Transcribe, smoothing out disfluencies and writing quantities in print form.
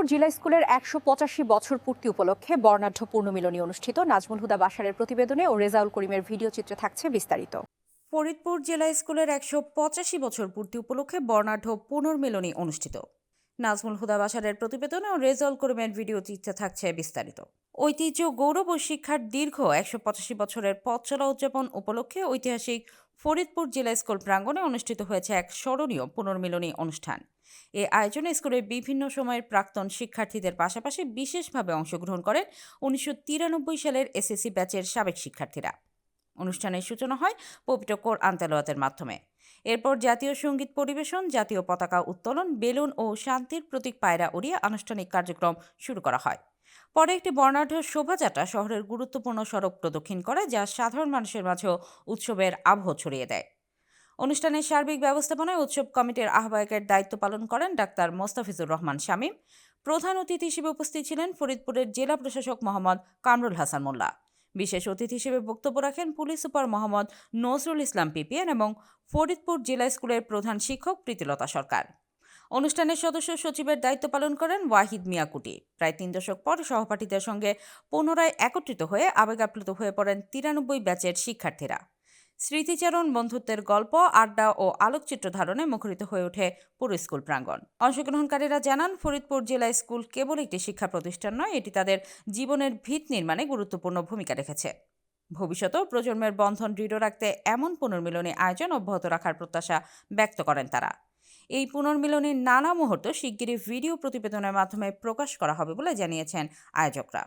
জিলা স্কুলের ১৮৫ বছর পূর্তি উপলক্ষে বর্ণাঢ্য পূর্ণমিলনী অনুষ্ঠিত। নাজমুল হুদা বাশারের প্রতিবেদনে ও রেজাউল করিমের ভিডিও চিত্রে থাকছে বিস্তারিত। ফরিদপুর জেলা স্কুলের ১৮৫ বছর পূর্তি উপলক্ষে বর্ণাঢ্য পুনর্মিলনী অনুষ্ঠিত। নাজমুল হুদা বাশারের প্রতিবেদনে ও রেজাউল করিমের ভিডিও চিত্রে থাকছে বিস্তারিত। ঐতিহ্য, গৌরব ও শিক্ষার দীর্ঘ ১৮৫ বছরের পথ চলা উদযাপন উপলক্ষে ঐতিহাসিক ফরিদপুর জেলা স্কুল প্রাঙ্গণে অনুষ্ঠিত হয়েছে এক স্মরণীয় পুনর্মিলনী অনুষ্ঠান। এ আয়োজনে স্কুলের বিভিন্ন সময়ের প্রাক্তন শিক্ষার্থীদের পাশাপাশি বিশেষভাবে অংশগ্রহণ করেন ১৯৯৩ সালের এসএসসি ব্যাচের সাবেক শিক্ষার্থীরা। অনুষ্ঠানের সূচনা হয় পবিত্র কোরআন তেলাওয়াতের মাধ্যমে। এরপর জাতীয় সঙ্গীত পরিবেশন, জাতীয় পতাকা উত্তোলন, বেলুন ও শান্তির প্রতীক পায়রা উড়িয়ে আনুষ্ঠানিক কার্যক্রম শুরু করা হয়। পরে একটি বর্ণাঢ্য শোভাযাত্রা শহরের গুরুত্বপূর্ণ সড়ক প্রদক্ষিণ করে, যা সাধারণ মানুষের মাঝেও উৎসবের আবহ ছড়িয়ে দেয়। অনুষ্ঠানের সার্বিক ব্যবস্থাপনায় উৎসব কমিটির আহ্বায়কের দায়িত্ব পালন করেন ডাক্তার মোস্তাফিজুর রহমান শামীম। প্রধান অতিথি হিসেবে উপস্থিত ছিলেন ফরিদপুরের জেলা প্রশাসক মোহাম্মদ কামরুল হাসান মোল্লা। বিশেষ অতিথি হিসেবে বক্তব্য রাখেন পুলিশ সুপার মোহাম্মদ নজরুল ইসলাম পিপিএন এবং ফরিদপুর জেলা স্কুলের প্রধান শিক্ষক প্রীতিলতা সরকার। অনুষ্ঠানের সদস্য সচিবের দায়িত্ব পালন করেন ওয়াহিদ মিয়াকুটি। প্রায় ৩ দশক পর সহপাঠীদের সঙ্গে পুনরায় একত্রিত হয়ে আবেগাপ্লুত হয়ে পড়েন ৯৩ ব্যাচের শিক্ষার্থীরা। স্মৃতিচারণ, বন্ধুত্বের গল্প, আড্ডা ও আলোকচিত্র ধারণে মুখরিত হয়ে ওঠে পুরো স্কুল প্রাঙ্গণ। অংশগ্রহণকারীরা জানান, ফরিদপুর জেলা স্কুল কেবল একটি শিক্ষা প্রতিষ্ঠান নয়, এটি তাদের জীবনের ভিত নির্মাণে গুরুত্বপূর্ণ ভূমিকা রেখেছে। ভবিষ্যতেও প্রজন্মের বন্ধন দৃঢ় রাখতে এমন পুনর্মিলনী আয়োজন অব্যাহত রাখার প্রত্যাশা ব্যক্ত করেন তারা। এই পুনর্মিলনীর নানা মুহূর্ত শিগগিরই ভিডিও প্রতিবেদনের মাধ্যমে প্রকাশ করা হবে বলে জানিয়েছেন আয়োজকরা।